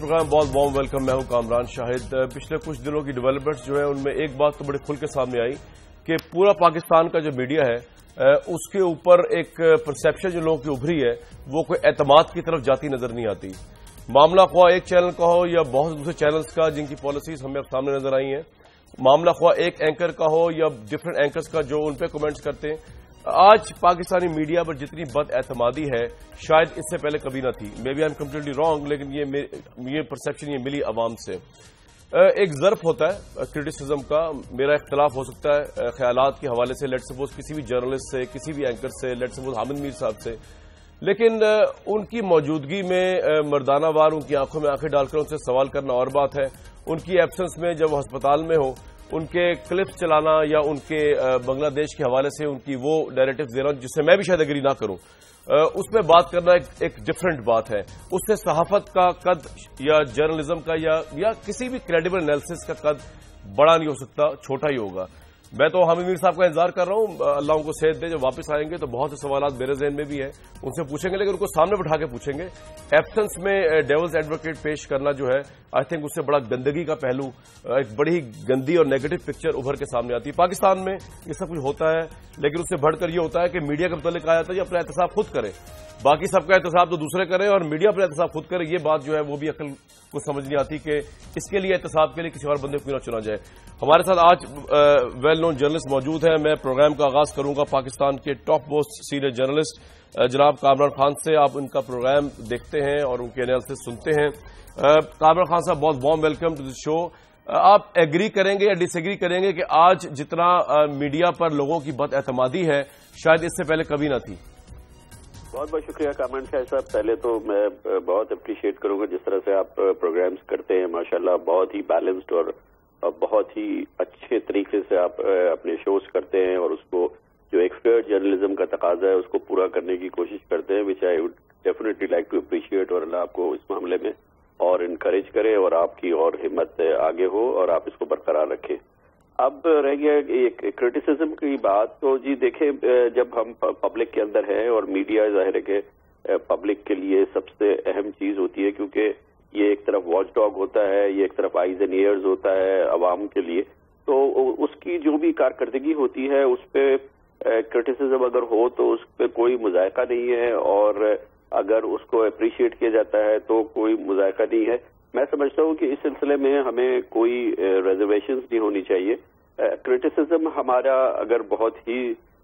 Programme बहुत warm welcome. मैं हूं कामरान शाहिद। पिछले कुछ दिनों की डेवलपमेंट्स जो है उनमें एक बात तो बड़े खुल के सामने आई कि पूरा पाकिस्तान का जो मीडिया है उसके ऊपर एक परसेप्शन जो लोगों की उभरी है वो कोई एतमाद की तरफ जाती नजर नहीं आती। मामला ख्वाह एक चैनल का हो या बहुत दूसरे चैनल्स का जिनकी पॉलिसीज हमें अब सामने नजर आई हैं, मामला ख्वाह एक एंकर का हो या डिफरेंट एंकर्स का जो उन पर कमेंट्स करते हैं, आज पाकिस्तानी मीडिया पर जितनी बद एतमादी है शायद इससे पहले कभी ना थी। Maybe I am completely wrong, लेकिन ये परसेप्शन ये मिली आवाम से। एक ज़र्फ होता है क्रिटिसिज्म का, मेरा इख्तलाफ हो सकता है ख्यालात के हवाले से, लेट सपोज किसी भी जर्नलिस्ट से, किसी भी एंकर से, लेट सपोज हामिद मीर साहब से, लेकिन उनकी मौजूदगी में मर्दाना वार उनकी आंखों में आंखें डालकर उनसे सवाल करना और बात है। उनकी एब्सेंस में जब वो अस्पताल में हो उनके क्लिप्स चलाना या उनके बांग्लादेश के हवाले से उनकी वो नैरेटिव देना जिससे मैं भी शायद एग्री ना करूं, उसमें बात करना एक डिफरेंट बात है। उससे सहाफत का कद या जर्नलिज्म का या किसी भी क्रेडिबल एनालिसिस का कद बड़ा नहीं हो सकता, छोटा ही होगा। मैं तो हामिद मीर साहब का इंतजार कर रहा हूं, अल्लाह उनको सेहत दे। जब वापस आएंगे तो बहुत से सवाल मेरे ज़हन में भी है, उनसे पूछेंगे, लेकिन उनको सामने बिठा के पूछेंगे। एब्सेंस में डेविल्स एडवोकेट पेश करना जो है, आई थिंक उससे बड़ा गंदगी का पहलू, एक बड़ी ही गंदी और नेगेटिव पिक्चर उभर के सामने आती है। पाकिस्तान में ये सब कुछ होता है, लेकिन उससे बढ़कर ये होता है कि मीडिया के मुतालिक आया था ये अपना एहतसाब खुद करे, बाकी सबका एहतसाब तो दूसरे करें और मीडिया पर एहतसाब खुद करे। ये बात जो है वो भी अकल को समझ नहीं आती कि इसके लिए एहतसाब के लिए किसी और बंदे को क्यों ना चुना जाए। हमारे साथ आज वेल नोन जर्नलिस्ट मौजूद हैं। मैं प्रोग्राम का आगाज करूंगा पाकिस्तान के टॉप मोस्ट सीनियर जर्नलिस्ट जनाब कामरान खान से। आप उनका प्रोग्राम देखते हैं और उनके एनालिसिस सुनते हैं। कामरान खान साहब, बहुत warm welcome to the show. आप एग्री करेंगे या डिसएग्री करेंगे कि आज जितना मीडिया पर लोगों की बद एतमादी है शायद इससे पहले कभी ना थी? बहुत बहुत शुक्रिया कामरान शाह साहब। पहले तो मैं बहुत अप्रिशिएट करूंगा जिस तरह से आप प्रोग्राम्स करते हैं, माशाल्लाह बहुत ही बैलेंस्ड और बहुत ही अच्छे तरीके से आप अपने शोज करते हैं और उसको जो एक्सपर्ट जर्नलिज्म का तकाजा है उसको पूरा करने की कोशिश करते हैं, which I would definitely like to appreciate. और अल्लाह आपको इस मामले में और इनकरेज करे और आपकी और हिम्मत आगे हो और आप इसको बरकरार रखें। अब रह गया एक क्रिटिसिज्म की बात, तो जी देखें, जब हम पब्लिक के अंदर हैं और मीडिया जाहिर है कि पब्लिक के लिए सबसे अहम चीज होती है, क्योंकि ये एक तरफ वॉच डॉग होता है, ये एक तरफ आईज एंड ईयर्स होता है अवाम के लिए, तो उसकी जो भी कारकर्दगी होती है उस पर क्रिटिसिज्म अगर हो तो उस पर कोई मुजायका नहीं है, और अगर उसको अप्रिशिएट किया जाता है तो कोई मुजायका नहीं है। मैं समझता हूं कि इस सिलसिले में हमें कोई रिजर्वेशंस नहीं होनी चाहिए। क्रिटिसिज्म हमारा अगर बहुत ही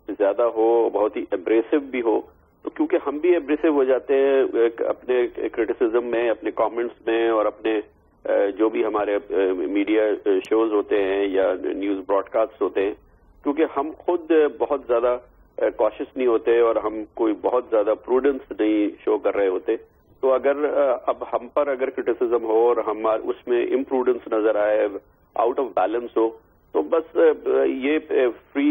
ज्यादा हो, बहुत ही एब्रेसिव भी हो, तो क्योंकि हम भी एब्रेसिव हो जाते हैं अपने क्रिटिसिज्म में, अपने कमेंट्स में, और अपने जो भी हमारे मीडिया शोज होते हैं या न्यूज ब्रॉडकास्ट होते हैं, क्योंकि हम खुद बहुत ज्यादा कॉशियस नहीं होते और हम कोई बहुत ज्यादा प्रूडेंस नहीं शो कर रहे होते। तो अगर अब हम पर अगर क्रिटिसिज्म हो और हम उसमें इम्प्रूडेंस नजर आए, आउट ऑफ बैलेंस हो, तो बस ये फ्री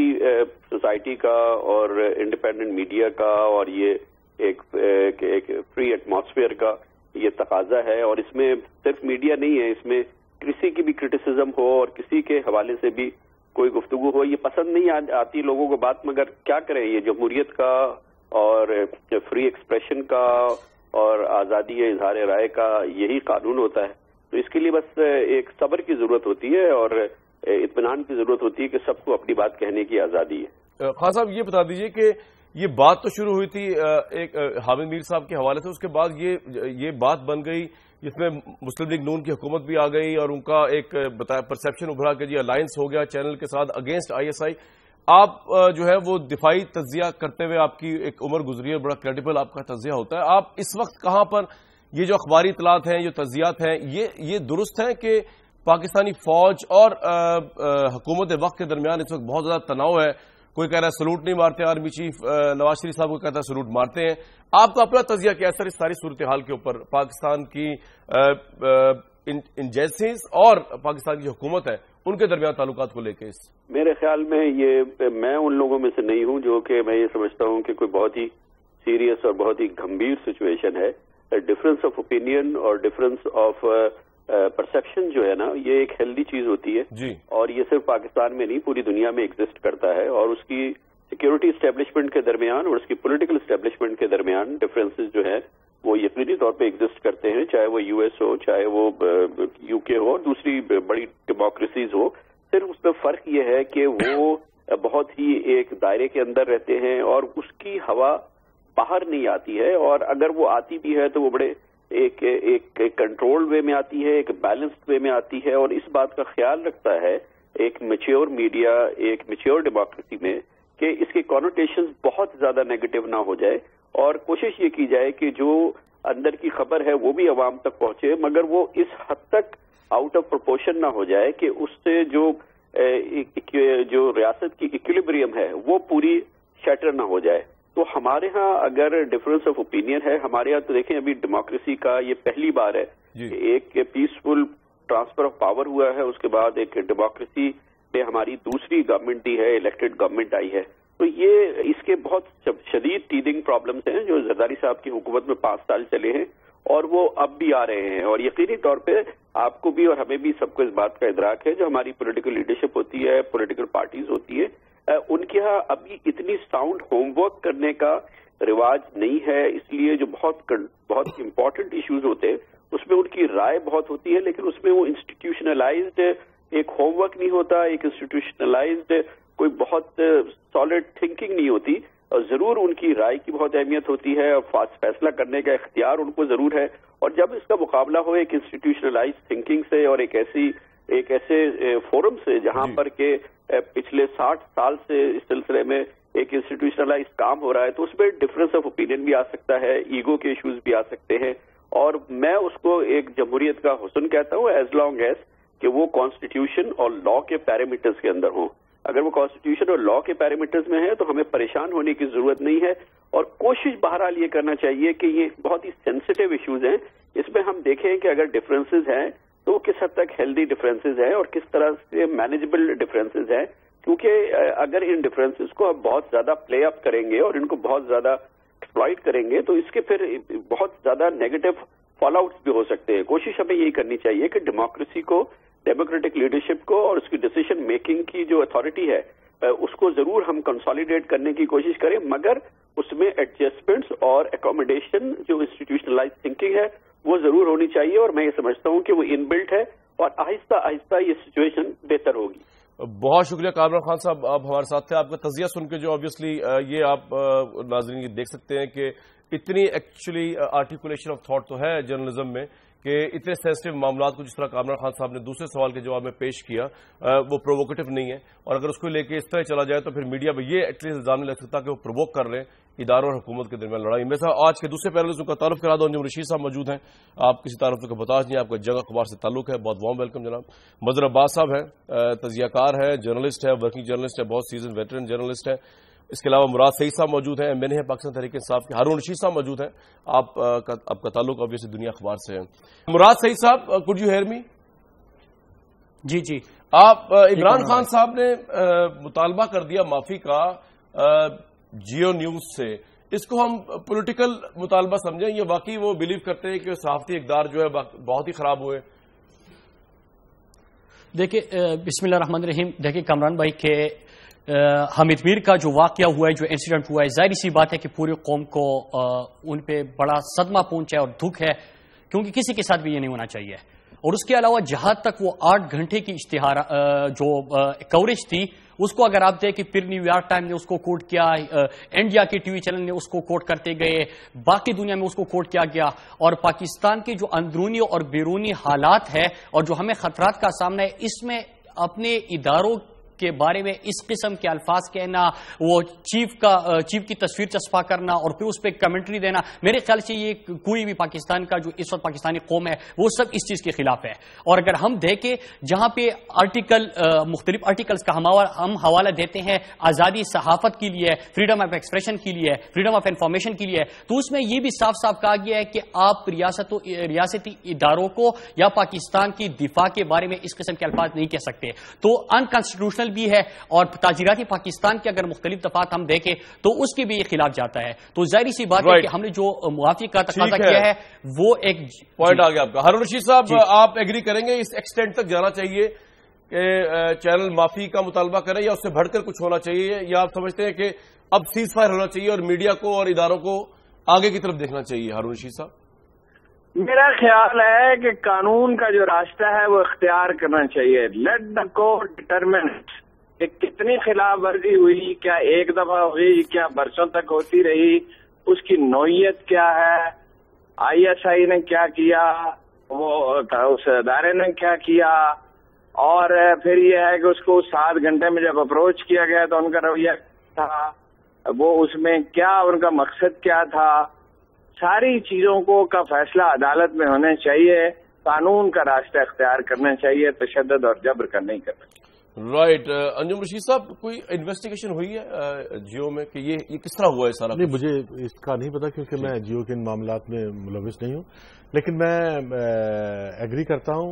सोसाइटी का और इंडिपेंडेंट मीडिया का और ये एक फ्री एटमॉस्फेयर का ये तकाजा है। और इसमें सिर्फ मीडिया नहीं है, इसमें किसी की भी क्रिटिसिज्म हो और किसी के हवाले से भी कोई गुफ्तगू हो, ये पसंद नहीं आती लोगों को बात, मगर क्या करें, ये जमहूरियत का और फ्री एक्सप्रेशन का और आजादी इजहार राय का यही कानून होता है। तो इसके लिए बस एक सब्र की जरूरत होती है और इत्मीनान की जरूरत होती है कि सबको अपनी बात कहने की आजादी है। खान साहब, ये बता दीजिए कि ये बात तो शुरू हुई थी एक हामिद मीर साहब के हवाले से, उसके बाद ये बात बन गई जिसमें मुस्लिम लीग नून की हुकूमत भी आ गई और उनका एक परसेप्शन उभरा कि जी अलायंस हो गया चैनल के साथ अगेंस्ट आईएसआई। आप जो है वो दिफाई तज्जिया करते हुए, आपकी एक उम्र गुजरी है, बड़ा क्रेडिबल आपका तज्जिया होता है। आप इस वक्त कहां पर ये जो अखबारी इतलात हैं, जो तज्जियात हैं, ये दुरुस्त हैं कि पाकिस्तानी फौज और हुकूमत वक्त के दरमियान इस वक्त बहुत ज्यादा तनाव है? कोई कह रहा है सलूट नहीं मारते आर्मी चीफ, नवाज शरीफ साहब को कहता है सलूट मारते हैं। आपका अपना तजिया क्या है सर इस सारी सूरत हाल के ऊपर, पाकिस्तान की एजेंसीज और पाकिस्तान की हुकूमत है उनके दरमियान ताल्लुकात को लेकर? मेरे ख्याल में ये मैं उन लोगों में से नहीं हूं जो कि मैं ये समझता हूं कि कोई बहुत ही सीरियस और बहुत ही गंभीर सिचुएशन है। डिफरेंस ऑफ ओपिनियन और डिफरेंस ऑफ परसेप्शन जो है ना, ये एक हेल्दी चीज होती है जी। और ये सिर्फ पाकिस्तान में नहीं पूरी दुनिया में एग्जिस्ट करता है, और उसकी सिक्योरिटी एस्टेब्लिशमेंट के दरमियान और उसकी पॉलिटिकल एस्टेब्लिशमेंट के दरमियान डिफरेंसेस जो है وہ یقینی طور پہ ایگزسٹ کرتے ہیں، چاہے وہ یو ایس ہو، چاہے وہ یو کے ہو، دوسری بڑی ڈیموکریسیز ہو. صرف اس میں فرق یہ ہے کہ وہ بہت ہی ایک دائرے کے اندر رہتے ہیں اور اس کی ہوا باہر نہیں آتی ہے، اور اگر وہ آتی بھی ہے تو وہ بڑے ایک کنٹرول وے میں آتی ہے، ایک بیلنسڈ وے میں آتی ہے، اور اس بات کا خیال رکھتا ہے ایک میچیور میڈیا، ایک میچیور ڈیموکریسی میں، کہ اس کے کونوٹیشنز بہت زیادہ نیگیٹو نہ ہو جائے، اور کوشش یہ کی جائے کہ جو اندر کی خبر ہے وہ بھی عوام تک پہنچے، مگر وہ اس حد تک آؤٹ آف پروپورشن نہ ہو جائے کہ اس سے جو ریاست کی ایکولیبریم ہے وہ پوری شیٹر نہ ہو جائے. تو ہمارے ہاں اگر ڈفرنس آف اوپینین ہے، ہمارے ہاں تو دیکھیں ابھی ڈیموکریسی کا یہ پہلی بار ہے کہ ایک پیسفل ٹرانسفر آف پاور ہوا ہے، اس کے بعد ایک ڈیموکریسی میں ہماری دوسری گورنمنٹ دی ہے، الیکٹڈ گورنمنٹ آئی ہے. تو یہ اس کے بہت شدید ٹیدنگ پرابلمس ہیں جو زرداری صاحب کی حکومت میں 5 سال چلے ہیں، اور وہ اب بھی آ رہے ہیں. اور یقینی طور پہ آپ کو بھی اور ہمیں بھی سب کو اس بات کا ادراک ہے، جو ہماری پولیٹیکل لیڈرشپ ہوتی ہے، پولیٹیکل پارٹیز ہوتی ہے، ان کے ہاں ابھی اتنی ساؤنڈ ہوم ورک کرنے کا رواج نہیں ہے. اس لیے جو بہت امپورٹنٹ ایشوز ہوتے ہیں اس میں ان کی رائے بہت ہوتی ہے، لیکن اس میں وہ انسٹیٹیوشنلائزڈ ایک ہوم ورک نہیں ہوتا، ایک انسٹیٹیوشنلائزڈ کوئی بہت سالڈ تھنکنگ نہیں ہوتی. اور ضرور ان کی رائے کی بہت اہمیت ہوتی ہے، اور فیصلہ کرنے کا اختیار ان کو ضرور ہے. اور جب اس کا مقابلہ ہو ایک انسٹیٹیوشنلائزڈ تھنکنگ سے اور ایک ایسے فورم سے جہاں پر کہ پچھلے 60 سال سے اس سلسلے میں ایک انسٹیٹیوشنلائزڈ کام ہو رہا ہے، تو اس میں ڈفرنس آف اوپینین بھی آ سکتا ہے، ایگو کے ایشوز بھی آ سکتے ہیں. اور میں اس کو ایک جمہوریت کا حسن کہتا ہوں، ایز لانگ ایز کہ وہ کانسٹیٹیوشن اور لا کے پیرامیٹرز کے اندر ہوں. اگر وہ کانسٹیٹیوشن اور لا کے پیرامیٹرز میں ہے تو ہمیں پریشان ہونے کی ضرورت نہیں ہے. اور کوشش بہرحال یہ کرنا چاہیے کہ یہ بہت ہی سینسٹیو ایشوز ہیں، اس میں ہم دیکھیں کہ اگر ڈفرینسز ہیں تو کس حد تک ہیلدی ڈفرینسز ہیں اور کس طرح سے مینیجبل ڈفرینسز ہیں. کیونکہ اگر ان ڈفرینسز کو ہم بہت زیادہ پلے اپ کریں گے اور ان کو بہت زیادہ ایکسپلائٹ کریں گے تو اس کے پھر بہت زیادہ نیگیٹو فال آؤٹس بھی ہو سکتے ہیں. کوشش ہمیں یہی کرنی چاہیے کہ ڈیموکریسی کو، ڈیموکریٹک لیڈرشپ کو اور اس کی ڈیسیژن میکنگ کی جو اتھارٹی ہے اس کو ضرور ہم کنسالیڈیٹ کرنے کی کوشش کریں، مگر اس میں ایڈجسٹمنٹس اور اکوموڈیشن جو انسٹیٹیوشنلائز تھنکنگ ہے وہ ضرور ہونی چاہیے. اور میں یہ سمجھتا ہوں کہ وہ ان بلٹ ہے اور آہستہ آہستہ یہ سچویشن بہتر ہوگی. بہت شکریہ کامران خان صاحب، آپ ہمارے ساتھ تھے. آپ کا تجزیہ سن کے جو آبویسلی یہ آپ ناظرین دیکھ سکتے ہیں کہ اتنی ایکچولی آرٹیکولیشن آف تھاٹ تو ہے جرنلزم میں کہ اتنے سینسٹیو معاملات کو جس طرح کامران خان صاحب نے دوسرے سوال کے جواب میں پیش کیا وہ پرووکیٹو نہیں ہے. اور اگر اس کو لے کے اس طرح چلا جائے تو پھر میڈیا میں یہ ایٹ لیسٹ الزام نہیں لگ سکتا کہ وہ پرووک کر رہے ہیں اداروں اور حکومت کے درمیان لڑائی. میرے ساتھ آج کے دوسرے پینلسٹ کا تعارف کرا دو. انجم رشید صاحب موجود ہیں. آپ کسی تعارف کا بتاج نہیں، آپ کا جگہ اخبار سے تعلق ہے. بہت وارم ویلکم جناب. مظہر عباس صاحب ہیں، تجزیہ کار ہے، جرنلسٹ ہے، ورکنگ جرنلسٹ ہے، بہت سیزن ویٹرن جرنلسٹ ہے. اس کے علاوہ مراد سعید صاحب موجود ہیں، میں نے پاکستان تحریک انصاف کے. ہارون رشید صاحب موجود ہیں. آپ کا تعلق obviously دنیا اخبار سے ہے. مراد سعید صاحب، could you hear me؟ جی آپ عمران خان صاحب نے مطالبہ کر دیا معافی کا جیو نیوز سے، اس کو ہم پولیٹیکل مطالبہ سمجھیں یا واقعی وہ بلیو کرتے ہیں کہ صحافتی اقدار جو ہے بہت ہی خراب ہوئے؟ دیکھیے بسم اللہ الرحمن الرحیم. دیکھیے کامران بھائی کے حامد میر کا جو واقعہ ہوا ہے، جو انسیڈنٹ ہوا ہے، ظاہری سی بات ہے کہ پوری قوم کو ان پہ بڑا صدمہ پہنچا ہے اور دکھ ہے، کیونکہ کسی کے ساتھ بھی یہ نہیں ہونا چاہیے. اور اس کے علاوہ جہاں تک وہ 8 گھنٹے کی اشتہار جو کوریج تھی اس کو اگر آپ دیکھیں، پھر نیو یارک ٹائم نے اس کو کوٹ کیا، انڈیا کے ٹی وی چینل نے اس کو کوٹ کرتے گئے، باقی دنیا میں اس کو کوٹ کیا گیا. اور پاکستان کے جو اندرونی اور بیرونی حالات ہے اور جو ہمیں خطرات کا سامنا ہے، اس میں اپنے اداروں کے بارے میں اس قسم کے الفاظ کہنا، وہ چیف کی تصویر چسپا کرنا اور پھر اس پہ کمنٹری دینا، میرے خیال سے یہ کوئی بھی پاکستان کا جو اس وقت پاکستانی قوم ہے وہ سب اس چیز کے خلاف ہے. اور اگر ہم دیکھیں جہاں پہ مختلف آرٹیکلز کا ہم حوالہ دیتے ہیں آزادی صحافت کے لیے، فریڈم آف ایکسپریشن کے لیے، فریڈم آف انفارمیشن کے لیے، تو اس میں یہ بھی صاف صاف کہا گیا ہے کہ آپ ریاستی اداروں کو یا پاکستان کی دفاع کے بارے میں اس قسم کے الفاظ نہیں کہہ سکتے. تو انکانسٹیٹیوشنل بھی ہے، اور تاجراتی پاکستان کے اگر مختلف دفعات ہم دیکھیں تو اس کے بھی یہ خلاف جاتا ہے. تو ظاہری سی بات ہے کہ ہم نے جو معافی کا تقاضا کیا ہے وہ ایک پوائنٹ آ گیا آپ کا. ہارون رشید صاحب، آپ ایگری کریں گے اس ایکسٹینٹ تک جانا چاہیے کہ چینل معافی کا مطالبہ کرے یا اس سے بڑھ کر کچھ ہونا چاہیے، یا آپ سمجھتے ہیں کہ اب سیز فائر ہونا چاہیے اور میڈیا کو اور اداروں کو آگے کی طرف دیکھنا چاہیے ہارون رشید صاحب؟ میرا خیال ہے کہ قانون کا جو راستہ ہے وہ اختیار کرنا چاہیے. لیٹ دا کورٹ ڈٹرمن کہ کتنی خلاف ورزی ہوئی, کیا ایک دفعہ ہوئی, کیا برسوں تک ہوتی رہی, اس کی نوعیت کیا ہے, آئی ایس آئی نے کیا کیا, وہ اس ادارے نے کیا کیا, اور پھر یہ ہے کہ اس کو 7 گھنٹے میں جب اپروچ کیا گیا تو ان کا رویہ تھا, وہ اس میں کیا ان کا مقصد کیا تھا. ساری چیزوں کا فیصلہ عدالت میں ہونا چاہیے. قانون کا راستہ اختیار کرنا چاہیے, تشدد اور جبر کا نہیں کرنا چاہیے. رائٹ. انجم رشید صاحب, کوئی انویسٹیگیشن ہوئی ہے جیو میں کہ یہ کس طرح ہوا ہے سارا؟ نہیں, مجھے اس کا نہیں پتا کیونکہ میں جیو کے ان معاملات میں ملوث نہیں ہوں, لیکن میں ایگری کرتا ہوں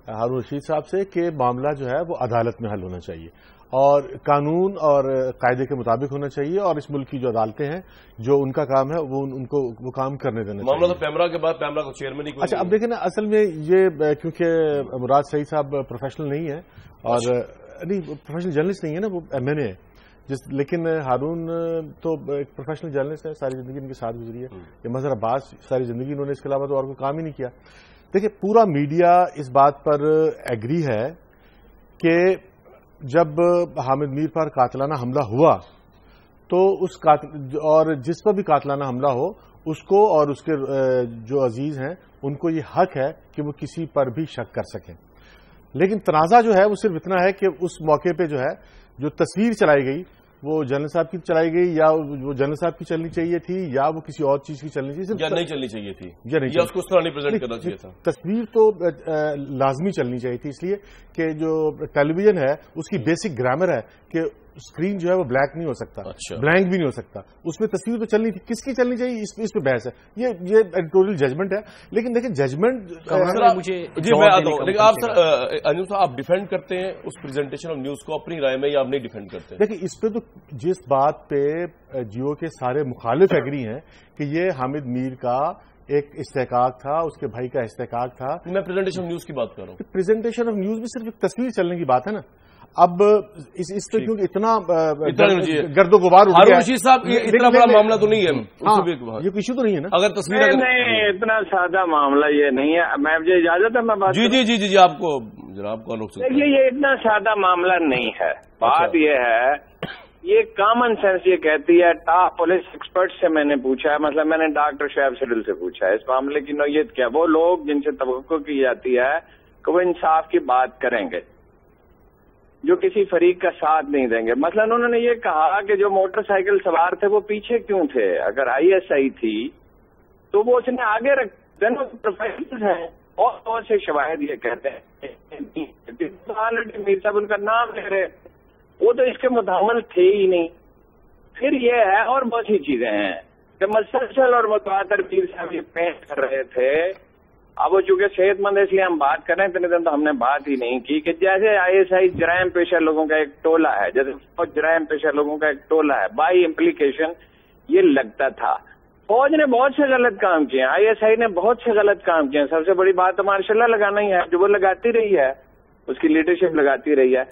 ہارون رشید صاحب سے کہ معاملہ جو ہے وہ عدالت میں حل ہونا چاہیے اور قانون اور قاعدے کے مطابق ہونا چاہیے, اور اس ملک کی جو عدالتیں ہیں جو ان کا کام ہے وہ ان کو وہ کام کرنے دینا چاہیے. معاملہ تو پیمرا کے بعد پیمرا کو چیئرمین ہی. اچھا, اب دیکھیں نا, اصل میں یہ کیونکہ مراد سعید صاحب پروفیشنل نہیں ہے اور نہیں پروفیشنل جرنلسٹ نہیں ہے نا, وہ ایم این اے ہے, لیکن ہارون تو ایک پروفیشنل جرنلسٹ ہے, ساری زندگی ان کے ساتھ گزری ہے. یہ مظہر عباس ساری زندگی انہوں نے اس کے علاوہ تو اور کوئی کام ہی نہیں کیا. دیکھیں, پورا میڈیا اس بات پر ایگری ہے کہ جب حامد میر پر قاتلانہ حملہ ہوا تو اور جس پر بھی قاتلانہ حملہ ہو اس کو اور اس کے جو عزیز ہیں ان کو یہ حق ہے کہ وہ کسی پر بھی شک کر سکیں. لیکن تنازع جو ہے وہ صرف اتنا ہے کہ اس موقع پہ جو ہے جو تصویر چلائی گئی وہ جنرل صاحب کی چلائی گئی, یا وہ جنرل صاحب کی چلنی چاہیے تھی, یا وہ کسی اور چیز کی چلنی چاہیے, یا نہیں چلنی چاہیے تھی, یا اس کو اس طرح نہیں پریزنٹ کرنا چاہیے تھا. تصویر تو لازمی چلنی چاہیے تھی, اس لیے کہ جو ٹیلی ویژن ہے اس کی بیسک گرامر ہے کہ اسکرین جو ہے وہ بلیک نہیں ہو سکتا, بلینک بھی نہیں ہو سکتا, اس میں تصویر تو چلنی تھی. کس کی چلنی چاہیے اس پہ بحث ہے, یہ ایڈیٹوریل ججمنٹ ہے. لیکن دیکھیں ججمنٹ جی میں آتا ہوں, لیکن آپ سر انجم صاحب آپ ڈیفینڈ کرتے ہیں اس پریزنٹیشن آف نیوز کو اپنی رائے میں, یا آپ نہیں ڈیفینڈ کرتے؟ دیکھیں, اس پہ تو جس بات پہ جیو کے سارے مخالف ایگری ہیں کہ یہ حامد میر کا ایک استحقاق تھا, اس کے بھائی کا استحقاق تھا. میں پریزنٹیشن آف نیوز کی بات کر رہا ہوں. پریزنٹیشن آف نیوز میں صرف ایک تصویر چلنے کی بات ہے نا. اب اس پہ کیونکہ اتنا گرد و غبار ہارون رشید صاحب, یہ اتنا بڑا معاملہ تو نہیں ہے, یہ ایشو تو نہیں ہے نا. اگر تصویر نہیں, اتنا سادہ معاملہ یہ نہیں ہے. میں مجھے اجازت ہے میں بات جی جی جی جی آپ کو جناب کو روک سکتے ہیں. دیکھیے, یہ اتنا سادہ معاملہ نہیں ہے. بات یہ ہے, یہ کامن سینس یہ کہتی ہے. ٹاپ پولیس ایکسپرٹ سے میں نے پوچھا ہے, مثلا میں نے ڈاکٹر شعیب سڈل سے پوچھا ہے اس معاملے کی نوعیت کیا. وہ لوگ جن سے توقع کی جاتی ہے کہ وہ انصاف کی بات کریں گے, جو کسی فریق کا ساتھ نہیں دیں گے. مثلا انہوں نے یہ کہا کہ جو موٹر سائیکل سوار تھے وہ پیچھے کیوں تھے. اگر آئی ایس آئی تھی تو وہ اس نے آگے رکھ, دونوں پروفیشنل ہیں, اور بہت سے شواہد یہ کہتے ہیں. میر صاحب ان کا نام لے رہے, وہ تو اس کے متحمل تھے ہی نہیں. پھر یہ ہے, اور بہت سی چیزیں ہیں کہ مسلسل اور متواتر میر صاحب یہ پیش کر رہے تھے. اب وہ چونکہ صحت مند ہے اس لیے ہم بات کر رہے ہیں, اتنے دن تو ہم نے بات ہی نہیں کی کہ جیسے آئی ایس آئی جرائم پیشہ لوگوں کا ایک ٹولہ ہے, جیسے فوج جرائم پیشہ لوگوں کا ایک ٹولہ ہے. بائی امپلیکیشن یہ لگتا تھا. فوج نے بہت سے غلط کام کیے, آئی ایس آئی نے بہت سے غلط کام کیے. سب سے بڑی بات تو ماشاء اللہ لگانا ہی ہے, جو وہ لگاتی رہی ہے, اس کی لیڈرشپ لگاتی رہی ہے.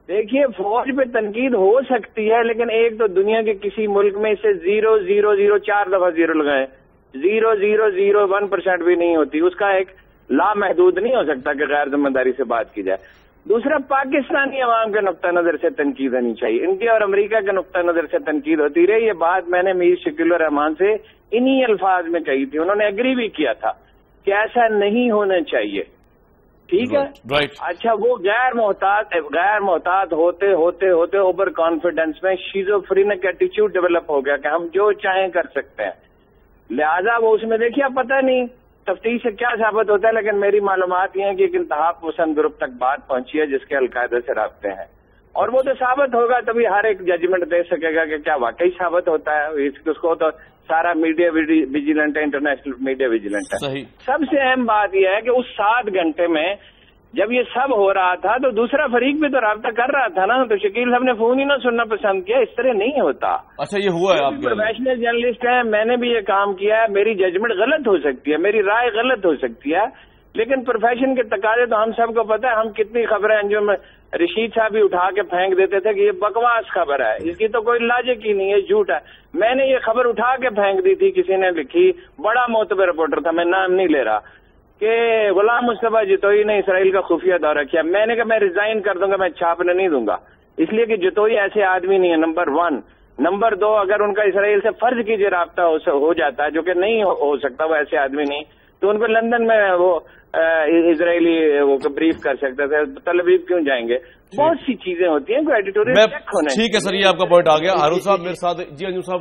دیکھیے, فوج پہ تنقید ہو سکتی ہے, لیکن ایک تو دنیا کے کسی ملک میں اسے 0.004 دفعہ زیرو لگائیں, 0.001% بھی نہیں ہوتی. اس کا ایک لامحدود نہیں ہو سکتا کہ غیر ذمہ داری سے بات کی جائے. دوسرا, پاکستانی عوام کے نقطہ نظر سے تنقید ہونی چاہیے. انڈیا اور امریکہ کے نقطہ نظر سے تنقید ہوتی رہی. یہ بات میں نے میر شکیل الرحمان سے انہی الفاظ میں کہی تھی, انہوں نے ایگری بھی کیا تھا کہ ایسا نہیں ہونا چاہیے. ٹھیک ہے, اچھا, وہ غیر محتاط ہوتے ہوتے ہوتے اوور کانفیڈنس میں شیزوفرینک ایٹیچیوڈ ڈیولپ ہو گیا کہ ہم جو چاہیں کر سکتے ہیں. لہذا وہ اس میں دیکھیے, اب پتہ نہیں تفتیش سے کیا ثابت ہوتا ہے, لیکن میری معلومات یہ ہیں کہ ایک انتہا پسند گروپ تک بات پہنچی ہے جس کے القاعدہ سے رابطے ہیں, اور وہ تو ثابت ہوگا تبھی ہر ایک ججمنٹ دے سکے گا کہ کیا واقعی ثابت ہوتا ہے. اس کو تو سارا میڈیا ویجیلنٹ ہے, انٹرنیشنل میڈیا ویجیلنٹ ہے. سب سے اہم بات یہ ہے کہ اس 7 گھنٹے میں جب یہ سب ہو رہا تھا تو دوسرا فریق بھی تو رابطہ کر رہا تھا نا. تو شکیل صاحب نے فون ہی نہ سننا پسند کیا, اس طرح نہیں ہوتا. اچھا, یہ ہوا ہے, آپ پروفیشنل جرنلسٹ ہیں, میں نے بھی یہ کام کیا ہے, میری ججمنٹ غلط ہو سکتی ہے, میری رائے غلط ہو سکتی ہے, लेकिन प्रोफेशन के तकाजे तो हम सबको पता है, हम कितनी खबरें अंजुम रशीद साहब भी उठा के फेंक देते थे कि ये बकवास खबर है, इसकी तो कोई लॉजिक ही नहीं है, झूठ है। मैंने ये खबर उठा के फेंक दी थी, किसी ने लिखी, बड़ा मोतबर रिपोर्टर था, मैं नाम नहीं ले रहा, कि गुलाम मुस्तफा जतोई ने इसराइल का खुफिया दौरा किया। मैंने कहा मैं रिजाइन कर दूंगा, मैं छापने नहीं दूंगा, इसलिए कि जतोई ऐसे आदमी नहीं है, नंबर 1। नंबर 2, अगर उनका इसराइल से फर्ज कीजिए राब्ता हो जाता है, जो कि नहीं हो सकता, वो ऐसे आदमी नहीं, तो उन पर लंदन में वो इजरायली वो ब्रीफ कर सकते थे, तल अवीव क्यों जाएंगे? बहुत सी चीजें होती हैं, कोई एडिटोरियल चेक होना। ठीक है सर, ये आपका पॉइंट आ गया। हारून साहब मेरे साथ, जी अंजुम साहब,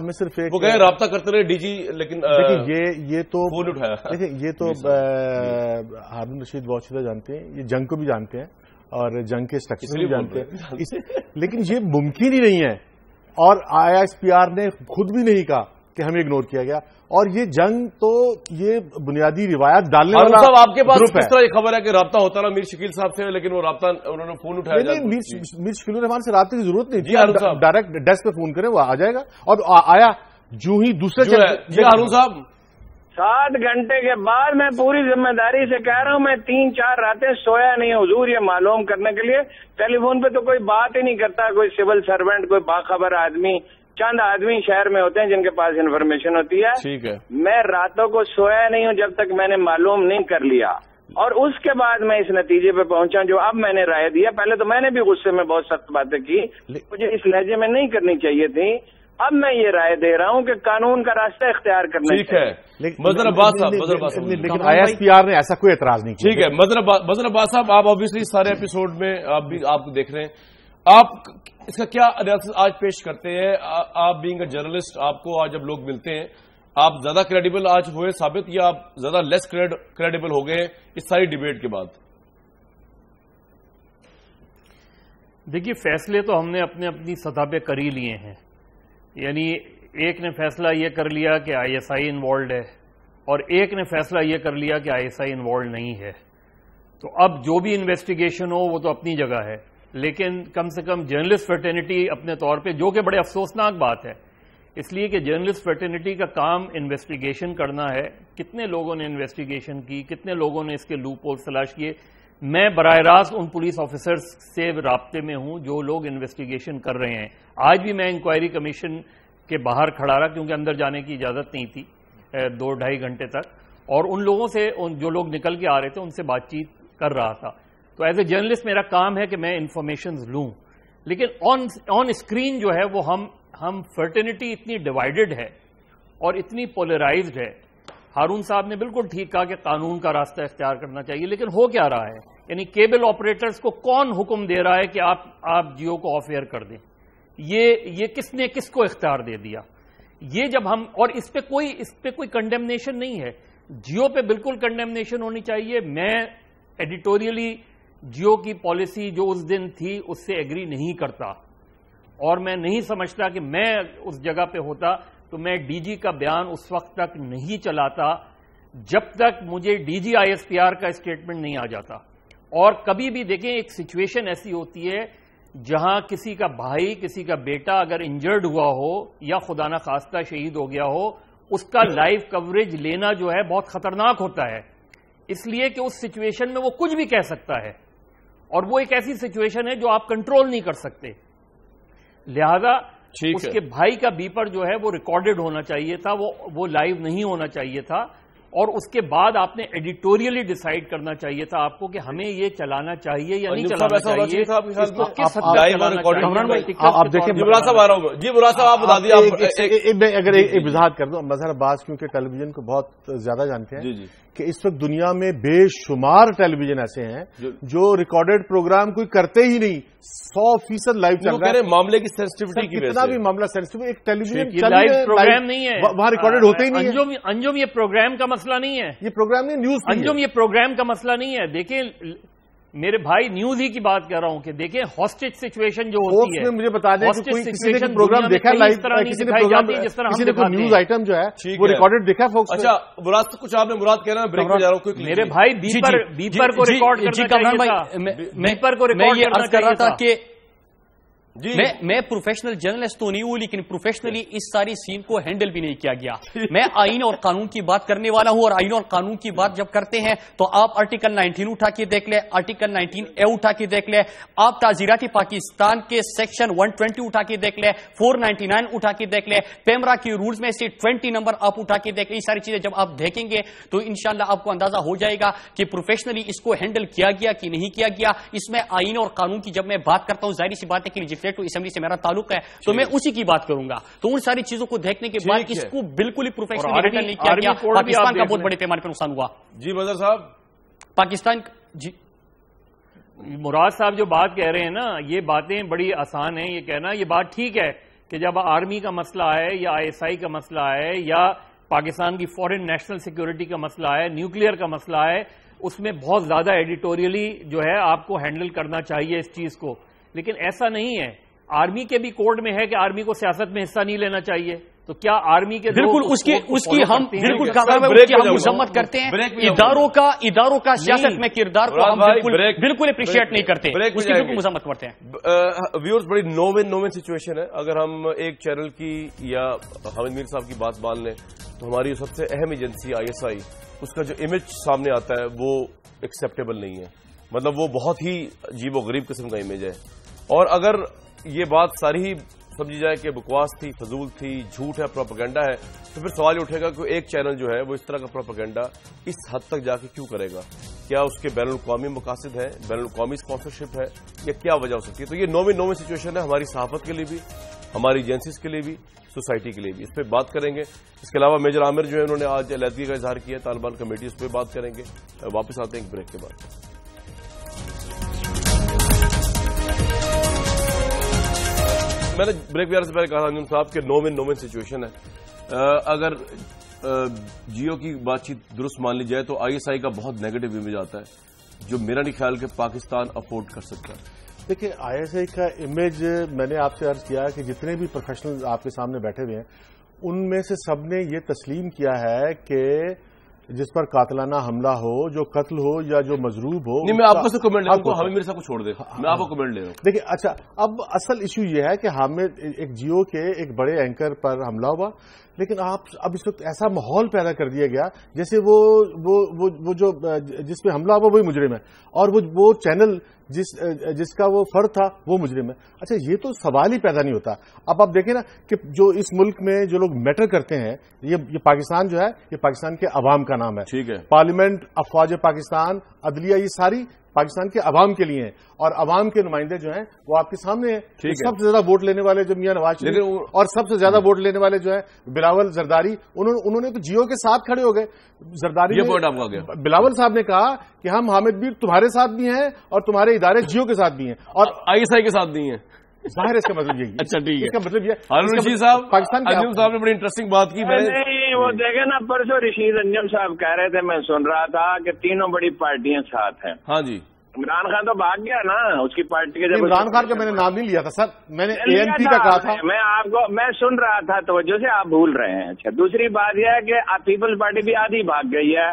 मैं सिर्फ वो कहे राब्ता करते रहे डीजी, लेकिन देखिए ये तो फोन उठाया। देखिए ये तो हारून रशीद बहुत सीधा जानते हैं, ये जंग को भी जानते हैं और जंग के स्ट्रक्चर भी जानते हैं, लेकिन ये मुमकिन ही नहीं है, और ISPR ने खुद भी नहीं कहा कि हमें इग्नोर किया गया, और ये जंग तो ये बुनियादी रिवायत डालने वाला साहब आपके पास ग्रुप है। किस तरह ये खबर है कि राब्ता होता रहा मीर शकील साहब से, लेकिन वो राब्ता उन्होंने फोन उठाया? नहीं, मीर शकील रहमान से राब्ते की जरूरत नहीं थी, डायरेक्ट डेस्क पे फोन करें, वो आ जाएगा, और आया जो ही दूसरे जी हारून साहब 7 घंटे के बाद मैं पूरी जिम्मेदारी से कह रहा हूं, मैं 3-4 रातें सोया नहीं हुजूर, ये मालूम करने के लिए। टेलीफोन पे तो कोई बात ही नहीं करता, कोई सिविल सर्वेंट, कोई बाखबर आदमी, चंद आदमी शहर में होते हैं जिनके पास इन्फॉर्मेशन होती है। ठीक है, मैं रातों को सोया नहीं हूं जब तक मैंने मालूम नहीं कर लिया, और उसके बाद मैं इस नतीजे पे पहुंचा जो अब मैंने राय दिया। पहले तो मैंने भी गुस्से में बहुत सख्त बातें की, मुझे इस लहजे में नहीं करनी चाहिए थी। अब मैं ये राय दे रहा हूं कि कानून का रास्ता इख्तियार करना ठीक है। मजहर अब्बास साहब, लेकिन ISPR ने ऐसा कोई एतराज नहीं किया। ठीक है, मजहर अब्बास साहब, आप ऑब्वियसली सारे एपिसोड में आप देख रहे हैं, आप इसका क्या एनालिसिस आज पेश करते हैं? आप बीइंग अ जर्नलिस्ट, आपको आज जब लोग मिलते हैं, आप ज्यादा क्रेडिबल आज हुए साबित, या आप ज्यादा लेस क्रेडिबल हो गए इस सारी डिबेट के बाद? देखिए, फैसले तो हमने अपने अपनी सतह पे कर ही लिए हैं। यानी एक ने फैसला ये कर लिया कि ISI इन्वॉल्व है, और एक ने फैसला ये कर लिया कि ISI इन्वॉल्व नहीं है। तो अब जो भी इन्वेस्टिगेशन हो वो तो अपनी जगह है, लेकिन कम से कम जर्नलिस्ट फ्रेटर्निटी अपने तौर पे, जो कि बड़े अफसोसनाक बात है, इसलिए कि जर्नलिस्ट फ्रेटर्निटी का काम इन्वेस्टिगेशन करना है। कितने लोगों ने इन्वेस्टिगेशन की, कितने लोगों ने इसके लूप होल्स तलाश किए। मैं बराह रास्त उन पुलिस ऑफिसर्स से राब्ते में हूं जो लोग इन्वेस्टिगेशन कर रहे हैं। आज भी मैं इंक्वायरी कमीशन के बाहर खड़ा रहा, क्योंकि अंदर जाने की इजाजत नहीं थी 2-2.5 घंटे तक, और उन लोगों से, जो लोग निकल के आ रहे थे, उनसे बातचीत कर रहा था। तो एज ए जर्नलिस्ट मेरा काम है कि मैं इंफॉर्मेशन लूं, लेकिन ऑन स्क्रीन जो है वो हम फ्रेटर्निटी इतनी डिवाइडेड है और इतनी पोलराइज्ड है। हारून साहब ने बिल्कुल ठीक कहा कि कानून का रास्ता इख्तियार करना चाहिए, लेकिन हो क्या रहा है? यानी केबल ऑपरेटर्स को कौन हुक्म दे रहा है कि आप जियो को ऑफ एयर कर दें? ये किसने किसको इख्तियार दे दिया? ये जब हम, और इस पे कोई कंडेमनेशन नहीं है, जियो पे बिल्कुल कंडेमनेशन होनी चाहिए। मैं एडिटोरियली जियो की पॉलिसी जो उस दिन थी उससे एग्री नहीं करता, और मैं नहीं समझता कि मैं उस जगह पे होता तो मैं डीजी का बयान उस वक्त तक नहीं चलाता जब तक मुझे डीजी ISPR का स्टेटमेंट नहीं आ जाता। और कभी भी देखें, एक सिचुएशन ऐसी होती है जहां किसी का भाई, किसी का बेटा अगर इंजर्ड हुआ हो या खुदा ना खास्ता शहीद हो गया हो, उसका लाइव कवरेज लेना जो है बहुत खतरनाक होता है, इसलिए कि उस सिचुएशन में वो कुछ भी कह सकता है, और वो एक ऐसी सिचुएशन है जो आप कंट्रोल नहीं कर सकते। लिहाजा उसके भाई का बीपर जो है वो रिकॉर्डेड होना चाहिए था, वो लाइव नहीं होना चाहिए था, और उसके बाद आपने एडिटोरियली डिसाइड करना चाहिए था आपको कि हमें ये चलाना चाहिए या नहीं चलाना चाहिए। आप देखिए, बुरा साहब आ रहा हूं जी, बुरा साहब आप बता दिए। अगर एक वजाहत कर दूं, मजहर अब्बास क्योंकि टेलीविजन को बहुत ज्यादा जानते हैं कि इस वक्त दुनिया में बेशुमार टेलीविजन ऐसे हैं जो रिकॉर्डेड प्रोग्राम कोई करते ही नहीं, 100% लाइव चल रहा है। मामले की सेंसिटिविटी की कितना भी मामला सेंसिटिव, एक टेलीविजन लाइव प्रोग्राम नहीं है, वहां रिकॉर्डेड होते ही नहीं है। अंजुम ये प्रोग्राम का मसला नहीं है, ये प्रोग्राम नहीं, न्यूज अंजुम ये प्रोग्राम का मसला नहीं है। देखिए मेरे भाई, न्यूज ही की बात कर रहा हूं कि देखिए हॉस्टेज सिचुएशन जो होती है, मुझे बता दें कि कोई किसी ने प्रोग्राम देखा लाइव, किसी ने प्रोग्राम, किसी ने कोई न्यूज आइटम जो है वो रिकॉर्डेड देखा फोक्स? अच्छा मुराद, कुछ आपने मुराद कहना है, ब्रेक में जा रहा हूं। मेरे भाई बीपर को रिकॉर्ड करना चाहिए था, बीपर को रिकॉर्ड करना चाहिए था। मैं प्रोफेशनल जर्नलिस्ट तो नहीं हूं, लेकिन प्रोफेशनली इस सारी सीन को हैंडल भी नहीं किया गया। मैं आईन और कानून की बात करने वाला हूं, और आईन और कानून की बात जब करते हैं तो आप आर्टिकल 19 उठा के देख ले, आर्टिकल 19A उठा के देख ले, आप ताजीराती पाकिस्तान के सेक्शन 120 उठा के देख ले, 499 उठा के देख ले, पेमरा के रूल्स में से 20 नंबर आप उठा के देख ले। ये सारी चीजें जब आप देखेंगे तो इंशाल्लाह आपको अंदाजा हो जाएगा कि प्रोफेशनली इसको हैंडल किया गया कि नहीं किया गया। इसमें आईन और कानून की जब मैं बात करता हूं, जाहिर सी बात है कि लेजिस्लेटिव असेंबली से मेरा ताल्लुक है, तो मैं उसी की बात करूंगा। तो उन सारी चीजों को देखने के बाद इसको बिल्कुल ही प्रोफेशनली हैंडल नहीं किया गया। पाकिस्तान का बहुत बड़े पैमाने पर नुकसान हुआ। जी मदर साहब, पाकिस्तान जी मुराद साहब जो बात कह रहे हैं ना, ये बातें बड़ी आसान हैं। ये कहना, ये बात ठीक है कि जब आर्मी का मसला है या ISI का मसला है या पाकिस्तान की फॉरेन नेशनल सिक्योरिटी का मसला है, न्यूक्लियर का मसला है, उसमें बहुत ज्यादा एडिटोरियली जो है आपको हैंडल करना चाहिए इस चीज को। लेकिन ऐसा नहीं है। आर्मी के भी कोड में है कि आर्मी को सियासत में हिस्सा नहीं लेना चाहिए। तो क्या आर्मी के बिल्कुल उसकी हम बिल्कुल मजम्मत करते हैं। इदारों का सियासत में किरदार को हम बिल्कुल अप्रिशिएट नहीं करते, उसकी बिल्कुल मजम्मत करते हैं। व्यूअर्स, बड़ी नो-विन सिचुएशन है। अगर हम एक चैनल की या हामिद मीर साहब की बात मान लें तो हमारी सबसे अहम एजेंसी ISI, उसका जो इमेज सामने आता है वो एक्सेप्टेबल नहीं है। मतलब वो बहुत ही अजीबो-गरीब किस्म का इमेज है। और अगर ये बात सारी ही समझी जाए कि बकवास थी, फजूल थी, झूठ है, प्रोपेगेंडा है, तो फिर सवाल उठेगा कि एक चैनल जो है वो इस तरह का प्रोपेगेंडा इस हद तक जाके क्यों करेगा? क्या उसके बैनुल-अक़वामी मकासद है, बैनुल-अक़वामी स्पॉन्सरशिप है, या क्या वजह हो सकती है? तो ये नो सिचुएशन है हमारी सहाफत के लिए भी, हमारी एजेंसीज के लिए भी, सोसाइटी के लिए भी। इस पर बात करेंगे। इसके अलावा मेजर आमिर जो है उन्होंने आज अलहदगी का इजहार किया, तालिबान कमेटी, उस पर बात करेंगे। वापस आते हैं एक ब्रेक के बाद। मैंने ब्रेक से पहले कहा था साहब कि नो-विन सिचुएशन है। अगर जियो की बातचीत दुरुस्त मान ली जाए तो ISI का बहुत नेगेटिव इमेज आता है, जो मेरा नहीं ख्याल कि पाकिस्तान अफोर्ड कर सकता है। देखिए, ISI का इमेज मैंने आपसे अर्ज किया कि जितने भी प्रोफेशनल आपके सामने बैठे हुए हैं उनमें से सबने ये तस्लीम किया है कि जिस पर कातलाना हमला हो, जो कत्ल हो या जो मजरूब हो। नहीं, मैं आपको से कमेंट ले रहा हूं, हमें मेरे साथ को छोड़ दे, मैं आपको कमेंट ले रहा हूं। देखिए, अच्छा, अब असल इशू ये है कि हमें एक जियो के एक बड़े एंकर पर हमला हुआ, लेकिन अब इस वक्त ऐसा माहौल पैदा कर दिया गया जैसे वो जो जिस पे हमला हुआ वही मुजरिम है, और वो चैनल जिसका वो फर्द था वो मुजरिम है। अच्छा, ये तो सवाल ही पैदा नहीं होता। अब आप देखें ना कि जो इस मुल्क में जो लोग मैटर करते हैं, ये पाकिस्तान जो है, ये पाकिस्तान के अवाम का नाम है। ठीक है। पार्लियामेंट, अफवाज पाकिस्तान, अदलिया, ये सारी पाकिस्तान के अवाम के लिए हैं, और अवाम के नुमाइंदे जो हैं वो आपके सामने हैं। सबसे ज्यादा वोट लेने वाले जो मियां नवाज शरीफ, और सबसे ज्यादा वोट लेने वाले जो है बिलावल जरदारी, उन्होंने तो जियो के साथ खड़े हो गए। जरदारी, ये पॉइंट आपको आ गया। बिलावल साहब ने कहा कि हम हामिद मीर तुम्हारे साथ भी हैं और तुम्हारे इदारे जियो के साथ भी हैं, और ISI के साथ नहीं है। जाहिर है इसका मतलब यही। अच्छा, ठीक है। इसका मतलब ये हारून रशीद साहब, पाकिस्तान अंजुम साहब ने बड़ी इंटरेस्टिंग बात की। नहीं, वो देखे ना, परसों रशीद अंजुम साहब कह रहे थे, मैं सुन रहा था कि तीनों बड़ी पार्टियां साथ हैं। हाँ जी। इमरान खान तो भाग गया ना उसकी पार्टी के। जब इमरान खान का मैंने नाम नहीं लिया था सर, मैंने ANP का कहा था। मैं सुन रहा था, तवज्जो से आप भूल रहे हैं। अच्छा, दूसरी बात यह है कि पीपल्स पार्टी भी आधी भाग गई है।